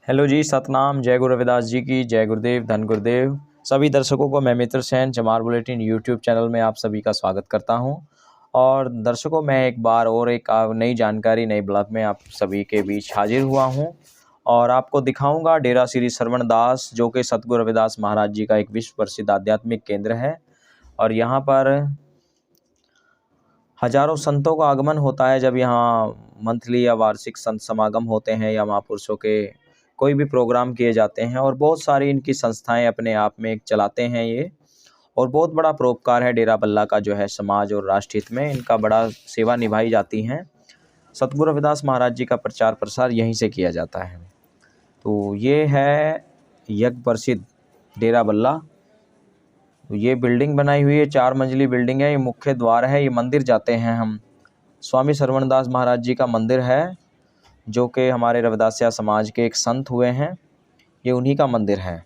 Hello जी, सतनाम। जय गुरु रविदास जी की। जय गुरुदेव, धन गुरुदेव। सभी दर्शकों को मैं मित्र सेन चमार बुलेटिन यूट्यूब चैनल में आप सभी का स्वागत करता हूं। और दर्शकों, मैं एक बार और एक नई जानकारी नए ब्लॉग में आप सभी के बीच हाजिर हुआ हूं और आपको दिखाऊंगा डेरा श्री श्रवण दास, जो कि सतगुरु रविदास महाराज जी का एक विश्व प्रसिद्ध आध्यात्मिक केंद्र है। और यहाँ पर हजारों संतों का आगमन होता है जब यहाँ मंथली या वार्षिक संत समागम होते हैं या महापुरुषों के कोई भी प्रोग्राम किए जाते हैं। और बहुत सारी इनकी संस्थाएं अपने आप में एक चलाते हैं ये, और बहुत बड़ा परोपकार है डेरा बल्ला का जो है समाज और राष्ट्र हित में इनका बड़ा सेवा निभाई जाती हैं। सतगुरु रविदास महाराज जी का प्रचार प्रसार यहीं से किया जाता है। तो ये है यज्ञ प्रसिद्ध डेरा बल्ला। तो ये बिल्डिंग बनाई हुई है, 4 मंजिली बिल्डिंग है। ये मुख्य द्वार है, ये मंदिर जाते हैं हम। स्वामी श्रवणदास महाराज जी का मंदिर है, जो कि हमारे रविदासिया समाज के एक संत हुए हैं। ये उन्हीं का मंदिर है।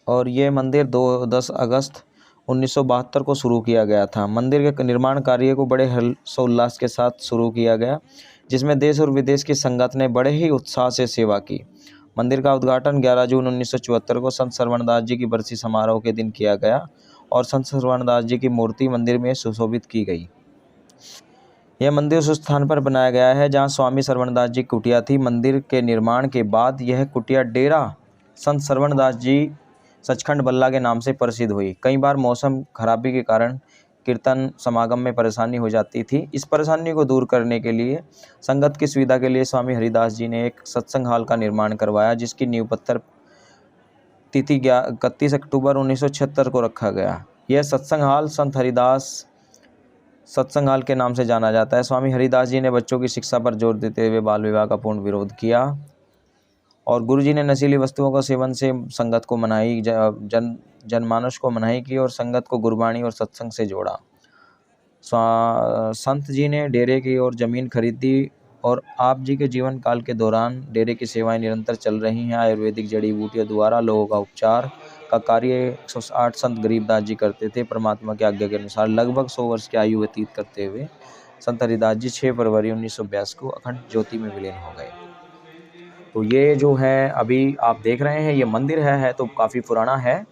और ये मंदिर 10 अगस्त 1972 को शुरू किया गया था। मंदिर के निर्माण कार्य को बड़े हर्षोल्लास के साथ शुरू किया गया, जिसमें देश और विदेश की संगत ने बड़े ही उत्साह से सेवा की। मंदिर का उद्घाटन 11 जून 1974 को संत श्रवणदास जी की बरसी समारोह के दिन किया गया और संत श्रवणदास जी की मूर्ति मंदिर में सुशोभित की गई। यह मंदिर उस स्थान पर बनाया गया है जहां स्वामी श्रवणदास जी की कुटिया थी। मंदिर के निर्माण के बाद यह कुटिया डेरा संत श्रवणदास जी सचखंड बल्ला के नाम से प्रसिद्ध हुई। कई बार मौसम खराबी के कारण कीर्तन समागम में परेशानी हो जाती थी। इस परेशानी को दूर करने के लिए संगत की सुविधा के लिए स्वामी हरिदास जी ने एक सत्संग हॉल का निर्माण करवाया, जिसकी नींव पत्थर तिथि 31 अक्टूबर 1976 को रखा गया। यह सत्संग हॉल संत हरिदास सत्संग हॉल के नाम से जाना जाता है। स्वामी हरिदास जी ने बच्चों की शिक्षा पर जोर देते हुए बाल विवाह का पूर्ण विरोध किया और गुरुजी ने नशीली वस्तुओं का सेवन से संगत को मनाही जनमानस को मनाही की और संगत को गुरबाणी और सत्संग से जोड़ा। संत जी ने डेरे की और ज़मीन खरीदी और आप जी के जीवन काल के दौरान डेरे की सेवाएं निरंतर चल रही हैं। आयुर्वेदिक जड़ी बूटियों द्वारा लोगों का उपचार का कार्य 108 संत गरीबदास जी करते थे। परमात्मा की आज्ञा के अनुसार लगभग 100 वर्ष की आयु व्यतीत करते हुए संत हरिदास जी 6 फरवरी 1982 को अखंड ज्योति में विलीन हो गए। तो ये जो है अभी आप देख रहे हैं, ये मंदिर है तो काफ़ी पुराना है।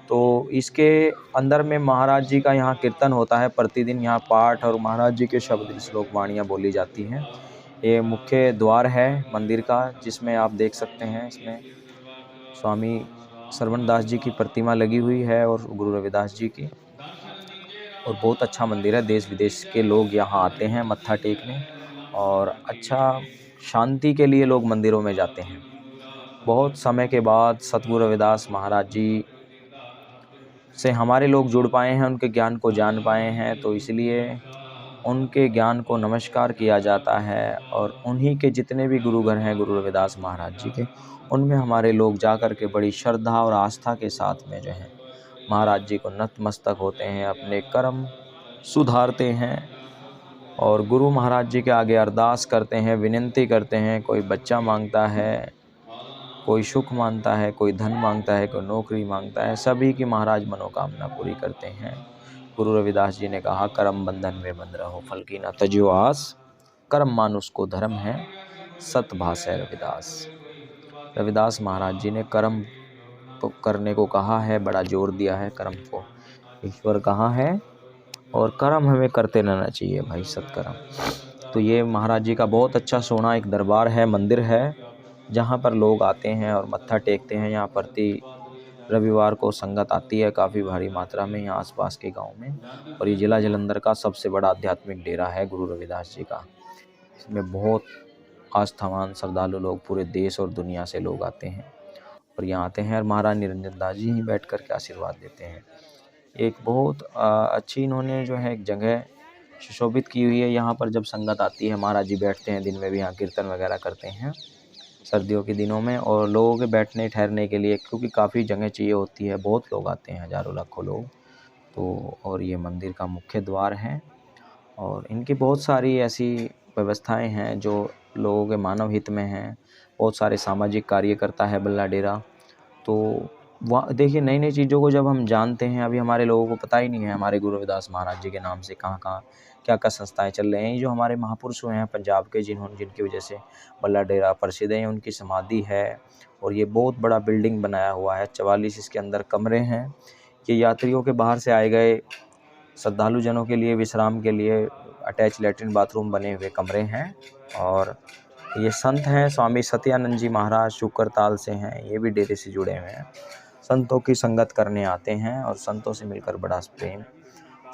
तो इसके अंदर में महाराज जी का यहाँ कीर्तन होता है। प्रतिदिन यहाँ पाठ और महाराज जी के शब्द श्लोक वाणियाँ बोली जाती हैं। ये मुख्य द्वार है मंदिर का, जिसमें आप देख सकते हैं इसमें स्वामी श्रवणदास जी की प्रतिमा लगी हुई है और गुरु रविदास जी की। और बहुत अच्छा मंदिर है। देश विदेश के लोग यहाँ आते हैं मत्था टेकने और अच्छा शांति के लिए लोग मंदिरों में जाते हैं। बहुत समय के बाद सतगुरु रविदास महाराज जी से हमारे लोग जुड़ पाए हैं, उनके ज्ञान को जान पाए हैं, तो इसलिए उनके ज्ञान को नमस्कार किया जाता है। और उन्हीं के जितने भी गुरुघर हैं गुरु रविदास महाराज जी के, उनमें हमारे लोग जा कर के बड़ी श्रद्धा और आस्था के साथ में जो है महाराज जी को नतमस्तक होते हैं, अपने कर्म सुधारते हैं और गुरु महाराज जी के आगे अरदास करते हैं, विनती करते हैं। कोई बच्चा मांगता है, कोई सुख मांगता है, कोई धन मांगता है, कोई नौकरी मांगता है, सभी की महाराज मनोकामना पूरी करते हैं। गुरु रविदास जी ने कहा, कर्म बंधन में बंध रहो, फल की न तज्यो आस, कर्म मानुष को धर्म है, सत भाषा रविदास। रविदास महाराज जी ने कर्म करने को कहा है, बड़ा जोर दिया है कर्म को। ईश्वर कहाँ है और कर्म हमें करते रहना चाहिए भाई, सत्कर्म। तो ये महाराज जी का बहुत अच्छा सोना एक दरबार है, मंदिर है, जहाँ पर लोग आते हैं और मत्था टेकते हैं। यहाँ प्रति रविवार को संगत आती है काफ़ी भारी मात्रा में यहाँ आसपास के गांव में। और ये जिला जालंधर का सबसे बड़ा आध्यात्मिक डेरा है गुरु रविदास जी का। इसमें बहुत आस्थावान श्रद्धालु लोग पूरे देश और दुनिया से लोग आते हैं और यहाँ आते हैं और महाराज निरंजन दास जी ही बैठ कर के आशीर्वाद देते हैं। एक बहुत अच्छी इन्होंने जो है एक जगह सुशोभित की हुई है। यहाँ पर जब संगत आती है, महाराज जी बैठते हैं, दिन में भी यहाँ कीर्तन वगैरह करते हैं सर्दियों के दिनों में, और लोगों के बैठने ठहरने के लिए, क्योंकि काफ़ी जगह चाहिए होती है, बहुत लोग आते हैं, हज़ारों लाखों लोग। तो और ये मंदिर का मुख्य द्वार है और इनकी बहुत सारी ऐसी व्यवस्थाएं हैं जो लोगों के मानव हित में हैं। बहुत सारे सामाजिक कार्य करता है बल्ला डेरा। तो वहाँ देखिए, नई नई चीज़ों को जब हम जानते हैं, अभी हमारे लोगों को पता ही नहीं है हमारे गुरु रविदास महाराज जी के नाम से कहाँ कहाँ क्या क्या संस्थाएं चल रही हैं। ये जो हमारे महापुरुष हुए हैं पंजाब के, जिनकी वजह से बल्ला डेरा प्रसिद्ध है, उनकी समाधि है। और ये बहुत बड़ा बिल्डिंग बनाया हुआ है, 44 इसके अंदर कमरे हैं। ये यात्रियों के बाहर से आए गए श्रद्धालु जनों के लिए विश्राम के लिए अटैच लैट्रिन बाथरूम बने हुए कमरे हैं। और ये संत हैं स्वामी सत्यानंद जी महाराज शुक्रताल से हैं, ये भी डेरे से जुड़े हुए हैं। संतों की संगत करने आते हैं और संतों से मिलकर बड़ा प्रेम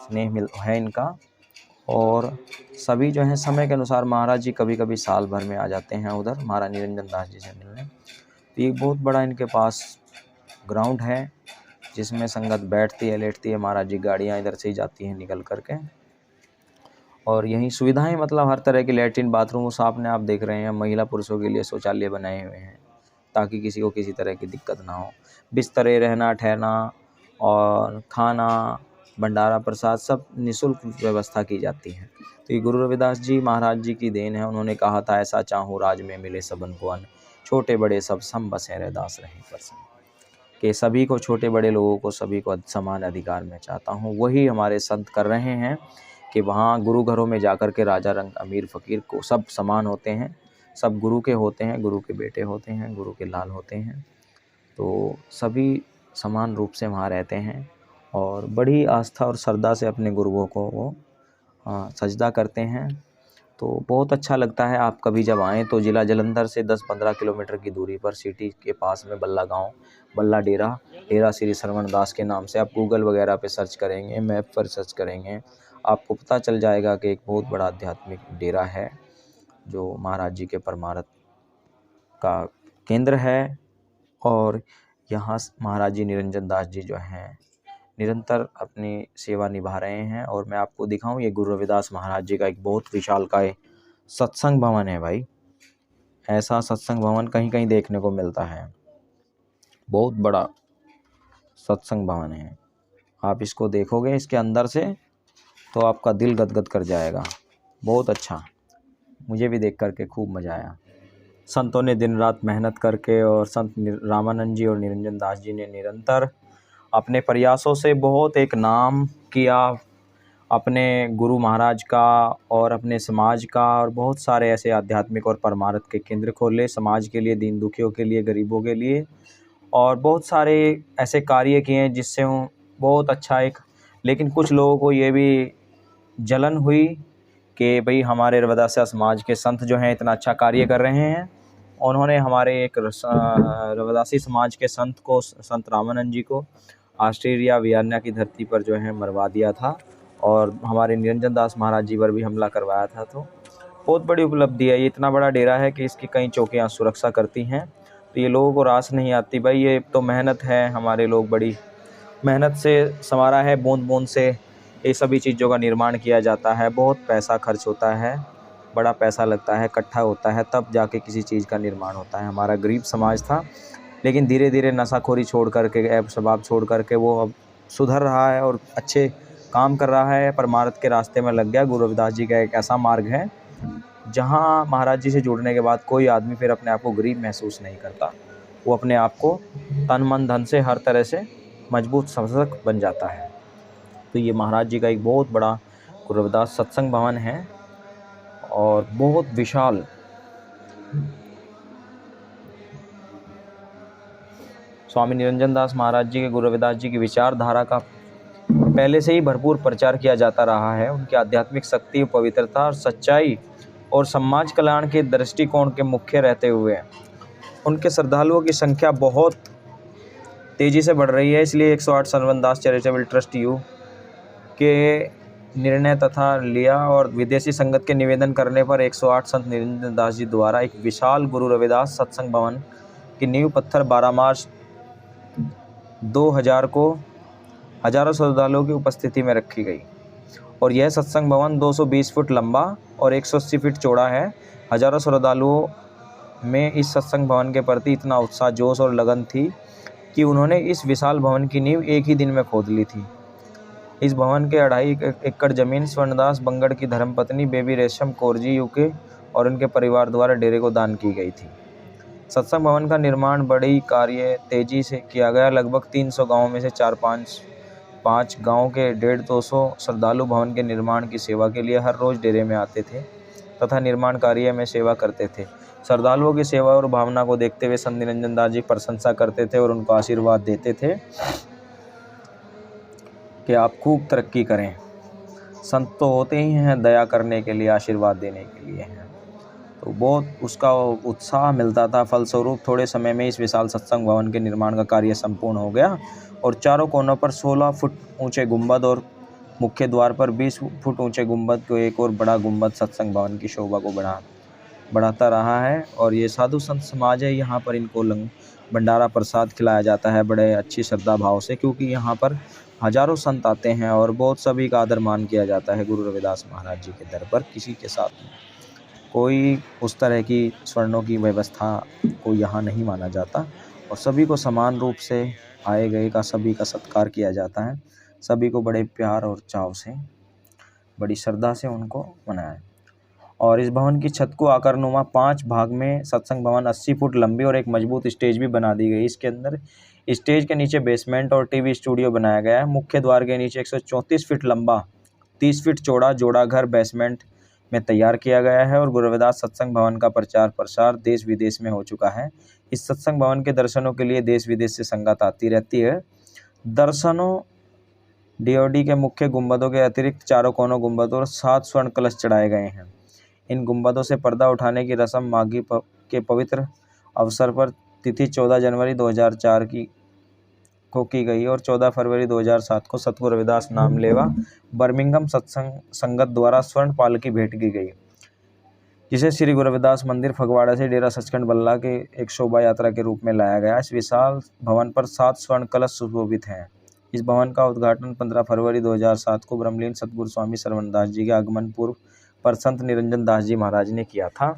स्नेह मिल है इनका। और सभी जो हैं समय के अनुसार महाराज जी कभी कभी साल भर में आ जाते हैं उधर महाराज निरंजन दास जी से मिलने। तो ये बहुत बड़ा इनके पास ग्राउंड है जिसमें संगत बैठती है लेटती है। महाराज जी गाड़ियाँ इधर से ही जाती हैं निकल करके, और यहीं सुविधाएं मतलब हर तरह की लैट्रिन बाथरूम सामने आप देख रहे हैं। महिला पुरुषों के लिए शौचालय बनाए हुए हैं ताकि किसी को किसी तरह की दिक्कत ना हो। बिस्तरे, रहना ठहरना और खाना, भंडारा प्रसाद सब निःशुल्क व्यवस्था की जाती है। तो ये गुरु रविदास जी महाराज जी की देन है। उन्होंने कहा था, ऐसा चाहूँ राज में मिले सबन को अन्न, छोटे बड़े सब सम बसें रैदास रहें प्रसन्न। कि सभी को, छोटे बड़े लोगों को, सभी को समान अधिकार मैं चाहता हूँ। वही हमारे संत कर रहे हैं कि वहाँ गुरु घरों में जाकर के राजा रंग अमीर फ़कीर को सब समान होते हैं, सब गुरु के होते हैं, गुरु के बेटे होते हैं, गुरु के लाल होते हैं। तो सभी समान रूप से वहाँ रहते हैं और बड़ी आस्था और श्रद्धा से अपने गुरुओं को वो सजदा करते हैं। तो बहुत अच्छा लगता है। आप कभी जब आएँ तो ज़िला जालंधर से 10-15 किलोमीटर की दूरी पर सिटी के पास में बल्ला गांव, बल्ला डेरा श्री श्रवण दास के नाम से आप गूगल वगैरह पे सर्च करेंगे, मैप पर सर्च करेंगे, आपको पता चल जाएगा कि एक बहुत बड़ा आध्यात्मिक डेरा है जो महाराज जी के परमार्थ का केंद्र है। और यहाँ महाराज जी निरंजन दास जी जो हैं निरंतर अपनी सेवा निभा रहे हैं। और मैं आपको दिखाऊं, ये गुरु रविदास महाराज जी का एक बहुत विशालकाय सत्संग भवन है भाई। ऐसा सत्संग भवन कहीं कहीं देखने को मिलता है, बहुत बड़ा सत्संग भवन है। आप इसको देखोगे इसके अंदर से तो आपका दिल गदगद कर जाएगा। बहुत अच्छा, मुझे भी देख करके खूब मज़ा आया। संतों ने दिन रात मेहनत करके, और संत रामानंद जी और निरंजन दास जी ने निरंतर अपने प्रयासों से बहुत एक नाम किया अपने गुरु महाराज का और अपने समाज का। और बहुत सारे ऐसे आध्यात्मिक और परमार्थ के केंद्र खोले समाज के लिए, दीन दुखियों के लिए, गरीबों के लिए। और बहुत सारे ऐसे कार्य किए जिससे बहुत अच्छा एक, लेकिन कुछ लोगों को ये भी जलन हुई कि भाई हमारे रविदासिया समाज के संत जो हैं इतना अच्छा कार्य कर रहे हैं। उन्होंने हमारे एक रविदासी समाज के संत को, संत रामानंद जी को ऑस्ट्रेलिया वियना की धरती पर जो है मरवा दिया था, और हमारे निरंजन दास महाराज जी पर भी हमला करवाया था। तो बहुत बड़ी उपलब्धि है। ये इतना बड़ा डेरा है कि इसकी कई चौकियाँ सुरक्षा करती हैं। तो ये लोगों को रास नहीं आती भाई, ये तो मेहनत है। हमारे लोग बड़ी मेहनत से संवारा है, बूंद बूंद से ये सभी चीज़ों का निर्माण किया जाता है। बहुत पैसा खर्च होता है, बड़ा पैसा लगता है, इकट्ठा होता है, तब जाके किसी चीज़ का निर्माण होता है। हमारा गरीब समाज था, लेकिन धीरे धीरे नशाखोरी छोड़ करके, ऐब शबाब छोड़ करके वो अब सुधर रहा है और अच्छे काम कर रहा है, परमार्थ के रास्ते में लग गया। गुरु रविदास जी का एक ऐसा मार्ग है जहाँ महाराज जी से जुड़ने के बाद कोई आदमी फिर अपने आप को गरीब महसूस नहीं करता। वो अपने आप को तन मन धन से हर तरह से मजबूत सशक्त बन जाता है। तो ये महाराज जी का एक बहुत बड़ा गुरु रविदास सत्संग भवन है और बहुत विशाल। स्वामी निरंजन दास महाराज जी के, गुरु रविदास जी की विचारधारा का पहले से ही भरपूर प्रचार किया जाता रहा है। उनकी आध्यात्मिक शक्ति, पवित्रता और सच्चाई और समाज कल्याण के दृष्टिकोण के मुख्य रहते हुए उनके श्रद्धालुओं की संख्या बहुत तेज़ी से बढ़ रही है। इसलिए 108 श्रवण दास चैरिटेबल ट्रस्ट यू के निर्णय तथा लिया और विदेशी संगत के निवेदन करने पर 108 संत निरंजन दास जी द्वारा एक विशाल गुरु रविदास सत्संग भवन की नींव पत्थर 12 मार्च 2000 को हजारों श्रद्धालुओं की उपस्थिति में रखी गई। और यह सत्संग भवन 220 फुट लंबा और 180 फीट चौड़ा है। हजारों श्रद्धालुओं में इस सत्संग भवन के प्रति इतना उत्साह, जोश और लगन थी कि उन्होंने इस विशाल भवन की नींव एक ही दिन में खोद ली थी। इस भवन के 2.5 एकड़ जमीन स्वर्णदास बंगड़ की धर्मपत्नी बेबी रेशम कौरजी यूके और उनके परिवार द्वारा डेरे को दान की गई थी। सत्संग भवन का निर्माण बड़ी कार्य तेजी से किया गया। लगभग 300 गाँव में से 4-5 गाँव के 150-200 श्रद्धालु भवन के निर्माण की सेवा के लिए हर रोज डेरे में आते थे तथा निर्माण कार्य में सेवा करते थे। श्रद्धालुओं की सेवा और भावना को देखते हुए संत निरंजन दास जी प्रशंसा करते थे और उनको आशीर्वाद देते थे कि आप खूब तरक्की करें। संत तो होते ही हैं दया करने के लिए, आशीर्वाद देने के लिए हैं, तो बहुत उसका उत्साह मिलता था। फलस्वरूप थोड़े समय में इस विशाल सत्संग भवन के निर्माण का कार्य संपूर्ण हो गया और चारों कोनों पर 16 फुट ऊंचे गुंबद और मुख्य द्वार पर 20 फुट ऊंचे गुंबद को एक और बड़ा गुंबद सत्संग भवन की शोभा को बढ़ाता रहा है। और ये साधु संत समाज है, यहाँ पर इनको भंडारा प्रसाद खिलाया जाता है बड़े अच्छी श्रद्धा भाव से, क्योंकि यहाँ पर हजारों संत आते हैं और बहुत सभी का आदर मान किया जाता है गुरु रविदास महाराज जी के दर पर। किसी के साथ कोई उस तरह की स्वर्णों की व्यवस्था को यहाँ नहीं माना जाता और सभी को समान रूप से आए गए का सभी का सत्कार किया जाता है। सभी को बड़े प्यार और चाव से, बड़ी श्रद्धा से उनको मनाया। और इस भवन की छत को आकारनुमा 5 भाग में सत्संग भवन 80 फुट लंबी और एक मजबूत स्टेज भी बना दी गई। इसके अंदर स्टेज के नीचे बेसमेंट और टीवी स्टूडियो बनाया गया है। मुख्य द्वार के नीचे 134 फीट लंबा 30 फीट चौड़ा जोड़ा घर बेसमेंट में तैयार किया गया है और गुरु रविदास सत्संग भवन का प्रचार प्रसार देश विदेश में हो चुका है। इस सत्संग भवन के दर्शनों के लिए देश विदेश से संगत आती रहती है। दर्शनों डीओडी के मुख्य गुंबदों के अतिरिक्त चारों कोनों गुंबदों और 7 स्वर्ण कलश चढ़ाए गए हैं। इन गुंबदों से पर्दा उठाने की रस्म माघी के पवित्र अवसर पर तिथि 14 जनवरी 2004 को की गई और 14 फरवरी 2007 को सतगुरु रविदास नामलेवा बर्मिंघम सत्संग संगत द्वारा स्वर्ण पालकी भेंट की गई, जिसे श्री गुरु रविदास मंदिर फगवाड़ा से डेरा सचखंड बल्ला के एक शोभा यात्रा के रूप में लाया गया। इस विशाल भवन पर 7 स्वर्ण कलश सुशोभित हैं। इस भवन का उद्घाटन 15 फरवरी 2007 को ब्रह्मलीन सतगुरु स्वामी श्रवणदास जी के आगमन पूर्व पर संत निरंजन दास जी महाराज ने किया था।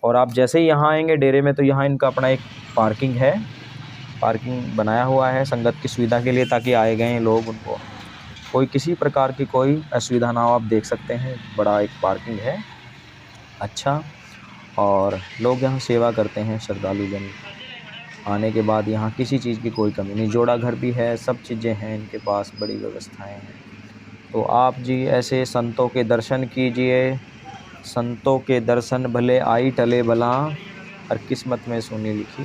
और आप जैसे ही यहाँ आएंगे डेरे में तो यहाँ इनका अपना एक पार्किंग है, पार्किंग बनाया हुआ है संगत की सुविधा के लिए, ताकि आए गए लोग उनको कोई किसी प्रकार की कोई असुविधा ना हो। आप देख सकते हैं बड़ा एक पार्किंग है अच्छा, और लोग यहाँ सेवा करते हैं। श्रद्धालु जन आने के बाद यहाँ किसी चीज़ की कोई कमी नहीं, जोड़ा घर भी है, सब चीज़ें हैं इनके पास, बड़ी व्यवस्थाएं हैं। तो आप जी ऐसे संतों के दर्शन कीजिए। संतों के दर्शन भले आई टले भला, और किस्मत में सुनी लिखी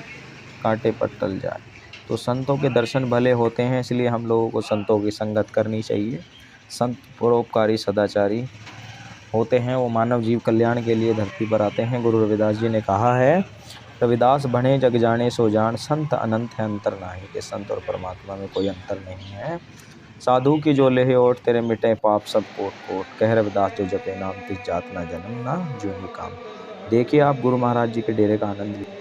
कांटे पर टल जाए। तो संतों के दर्शन भले होते हैं, इसलिए हम लोगों को संतों की संगत करनी चाहिए। संत परोपकारी सदाचारी होते हैं, वो मानव जीव कल्याण के लिए धरती पर आते हैं। गुरु रविदास जी ने कहा है, रविदास बने जग जाने सो जान, संत अनंत है अंतर नाही, के संत और परमात्मा में कोई अंतर नहीं है। साधु की जो लेहे ओट, तेरे मिटे पाप सब कोट कोट, कह रविदास जो जपे नाम, तिस जात ना जन्म ना जो ही काम। देखिए आप गुरु महाराज जी के डेरे का आनंद लीजिए।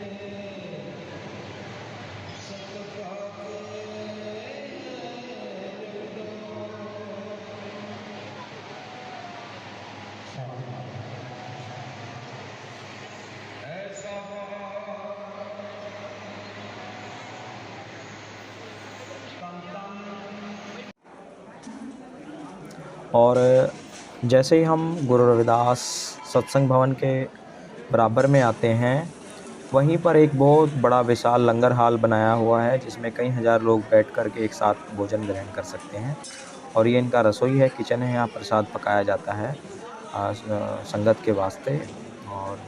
और जैसे ही हम गुरु रविदास सत्संग भवन के बराबर में आते हैं, वहीं पर एक बहुत बड़ा विशाल लंगर हाल बनाया हुआ है, जिसमें कई हज़ार लोग बैठ कर के एक साथ भोजन ग्रहण कर सकते हैं। और ये इनका रसोई है, किचन है, यहाँ प्रसाद पकाया जाता है संगत के वास्ते, और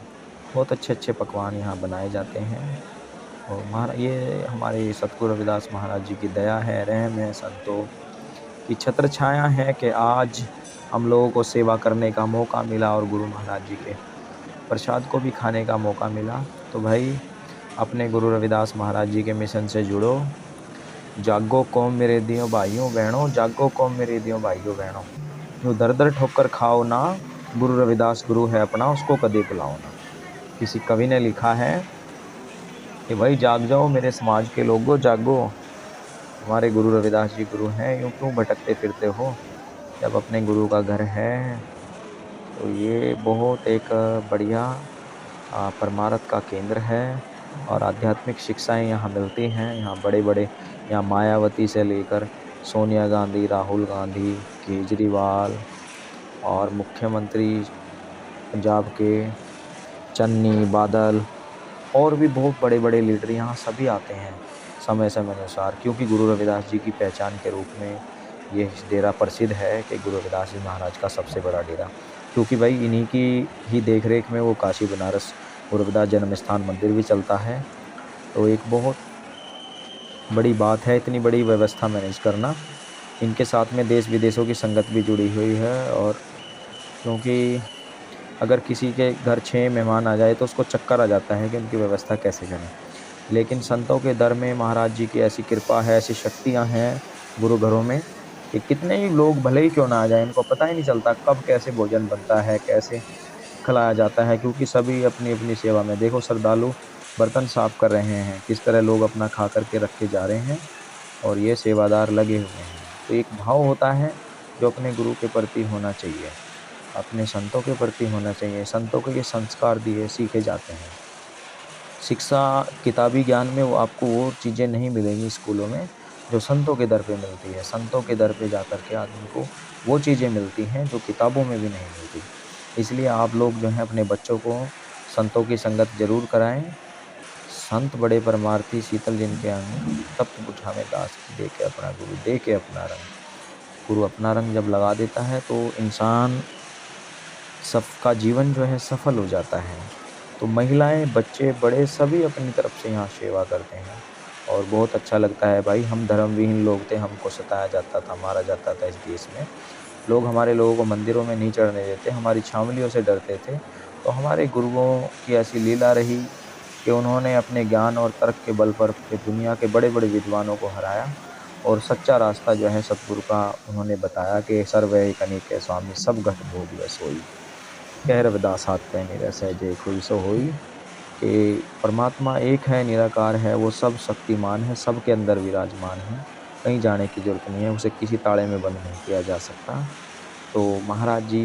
बहुत अच्छे अच्छे पकवान यहाँ बनाए जाते हैं। और ये हमारे सतगुरु रविदास महाराज जी की दया है, रहम है, संतों की छत्र छाया है कि आज हम लोगों को सेवा करने का मौका मिला और गुरु महाराज जी के प्रसाद को भी खाने का मौका मिला। तो भाई अपने गुरु रविदास महाराज जी के मिशन से जुड़ो। जागो कौम मेरे दियो भाइयों बहनों, जागो कौम मेरे दियो भाइयों बहनों, जो दर दर ठोकर खाओ ना, गुरु रविदास गुरु है अपना, उसको कदे बुलाओ ना। किसी कवि ने लिखा है कि भाई जाग जाओ मेरे समाज के लोगों, जागो, हमारे गुरु रविदास जी गुरु हैं, यूँ क्यों भटकते फिरते हो, जब अपने गुरु का घर है। तो ये बहुत एक बढ़िया परमार्थ का केंद्र है और आध्यात्मिक शिक्षाएं यहाँ मिलती हैं। यहाँ बड़े बड़े, यहाँ मायावती से लेकर सोनिया गांधी, राहुल गांधी, केजरीवाल और मुख्यमंत्री पंजाब के चन्नी, बादल, और भी बहुत बड़े बड़े लीडर यहाँ सभी आते हैं समय समय अनुसार, क्योंकि गुरु रविदास जी की पहचान के रूप में ये डेरा प्रसिद्ध है कि गुरु रविदास जी महाराज का सबसे बड़ा डेरा, क्योंकि भाई इन्हीं की ही देख रेख में वो काशी बनारस गुरु रविदास जन्म स्थान मंदिर भी चलता है। तो एक बहुत बड़ी बात है इतनी बड़ी व्यवस्था मैनेज करना। इनके साथ में देश विदेशों की संगत भी जुड़ी हुई है, और क्योंकि अगर किसी के घर 6 मेहमान आ जाए तो उसको चक्कर आ जाता है कि उनकी व्यवस्था कैसे करें। लेकिन संतों के दर में महाराज जी की ऐसी कृपा है, ऐसी शक्तियाँ हैं गुरु घरों में कि कितने ही लोग भले ही क्यों ना आ जाए, इनको पता ही नहीं चलता कब कैसे भोजन बनता है, कैसे खिलाया जाता है, क्योंकि सभी अपनी अपनी सेवा में। देखो श्रद्धालु बर्तन साफ कर रहे हैं, किस तरह लोग अपना खा करके रख के जा रहे हैं, और ये सेवादार लगे हुए हैं। तो एक भाव होता है जो अपने गुरु के प्रति होना चाहिए, अपने संतों के प्रति होना चाहिए। संतों के ये संस्कार दिए सीखे जाते हैं। शिक्षा किताबी ज्ञान में वो आपको वो चीज़ें नहीं मिलेंगी स्कूलों में जो संतों के दर पे मिलती है। संतों के दर पे जा कर के आदमी को वो चीज़ें मिलती हैं जो किताबों में भी नहीं मिलती। इसलिए आप लोग जो हैं अपने बच्चों को संतों की संगत जरूर कराएं। संत बड़े परमार्थी शीतल जिनके अंग, तप्त बुझावे दास की दे के अपना गुरु दे के अपना रंग। गुरु अपना रंग जब लगा देता है तो इंसान सबका जीवन जो है सफल हो जाता है। तो महिलाएं, बच्चे, बड़े सभी अपनी तरफ से यहाँ सेवा करते हैं, और बहुत अच्छा लगता है भाई। हम धर्मविहीन लोग थे, हमको सताया जाता था, मारा जाता था इस देश में। लोग हमारे लोगों को मंदिरों में नहीं चढ़ने देते, हमारी छावनियों से डरते थे। तो हमारे गुरुओं की ऐसी लीला रही कि उन्होंने अपने ज्ञान और तर्क के बल पर दुनिया के बड़े बड़े विद्वानों को हराया, और सच्चा रास्ता जो है सतगुरु का उन्होंने बताया कि सर्व कनिक स्वामी सब घट भोग सोई, कह रविदास हाथ पे निरस है जय कोई सो होई। कि परमात्मा एक है, निराकार है, वो सब शक्तिमान है, सबके अंदर विराजमान है, कहीं जाने की जरूरत नहीं है, उसे किसी ताले में बंद नहीं किया जा सकता। तो महाराज जी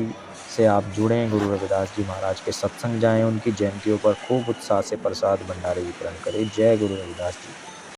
से आप जुड़ें, गुरु रविदास जी महाराज के सत्संग जाएं, उनकी जयंतियों पर खूब उत्साह से प्रसाद भंडारे वितरण करें। जय गुरु रविदास जी।